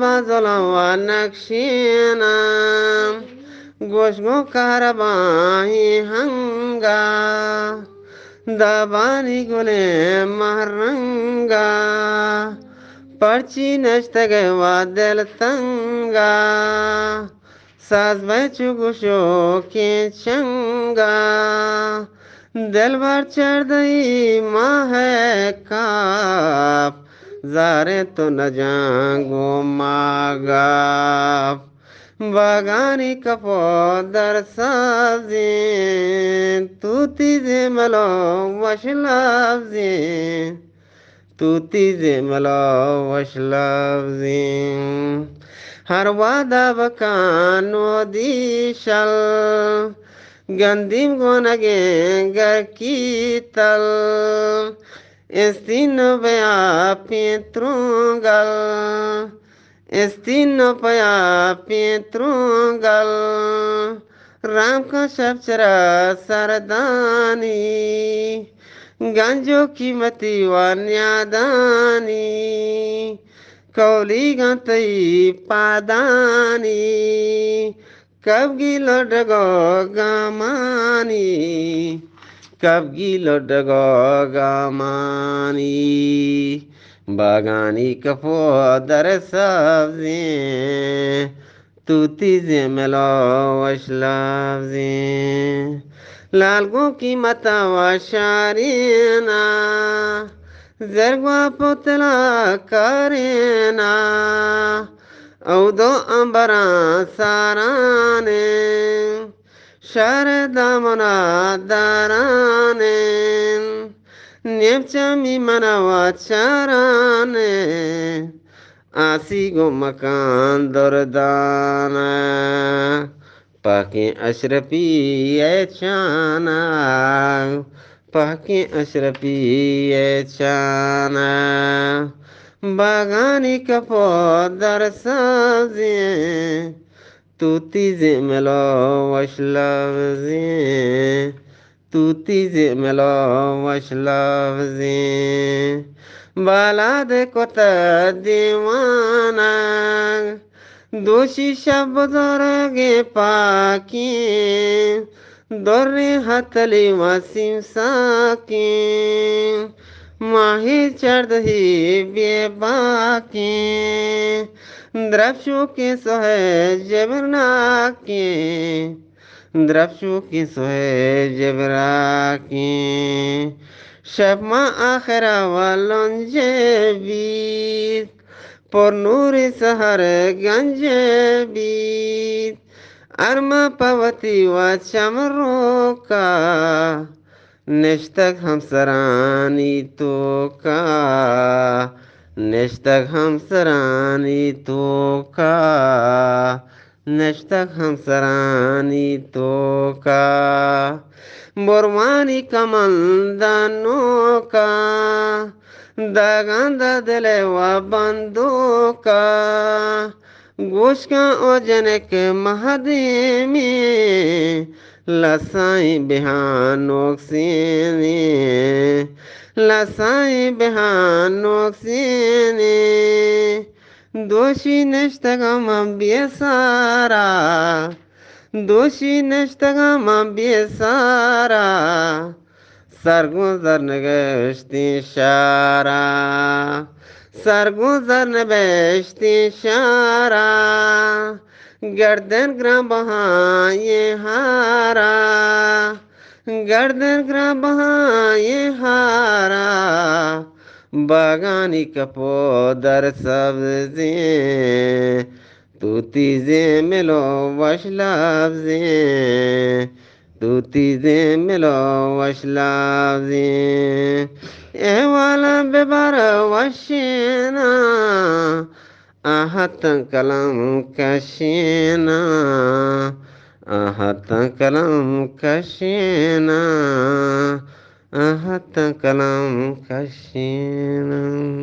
बाजलवा नक्शीना गोशगो कारबाही हंगा दबानी गुले महरंगा पर्ची नष्टगवा दिल तंगा साज बचुगुशो के चंगा दिल भर चढ़ दई माह काप जारे तो न जागो मागाप बागानी कपोदर सब्जी तू तीजे मलो वशलब्जी तू तीजे मलो वशलब्जी हर वादा बकानो दिशल गंदीम गोनगे गर की तल Estino pea pietrungal, estino pea pietrungal, Ram का शब्चरा सरदानी गांजो कीमती वान्यादानी कौली गंतई पादानी कब गिलो डगो गामानी कब गिलो डगो गामानी बागानी कपो दर सब्जी तू तीजे मेलो वशलाब्जी लालगो की मता वशारीना जरगवा पुतला करेना औदो अंबरा साराने शारदामना दाराने नेपचमी मनवा चाराने आसी गो मकान दरदाना पाके अशरफी चाना पाके अशरफी चाना बागानी कपो दर सब्जी तू तीजे मेलो वशलब्जी तू तीजे मेलो वशलब्जी बाला दे कोत दीवाना दोषी शब्द गे पाकी दोरे हथली वसीम साकी माही चढ़ ही बेबाकी द्रक्षों के सोहे जबरना के द्रक्षों के सोहे जबरा के शबमा आखरा वालों जेबीत por nuri sahar ganjebit arma pavati wa chamroka नेश्तक हम सरानी तो का नेश्तक हम सरानी तो का नेश्तक हम सरानी तो का बोरवानी कमल दानो का दागंदा दिले व बंदो का गोश का ओजन के महदे में लसाई बिहानों सीने लसाई बिहानों सीने दोषी नष्टगम बेसारा दोषी नष्टगम बेसारा सरगुजर नगश्ती शारा सरगुजर नबश्ती शारा गर्दन ग्राम बहाए हारा गर्दन ग्राम बहाए हारा बागानी कपो दर सब्जी तू तीजे मिलो वशलाब्जी तू तीजे मिलो वशलाब्जी ए वाला बेबार वशीना आहत कलम कशीना, आहत कलम कशीना, आहत कलम कशीना।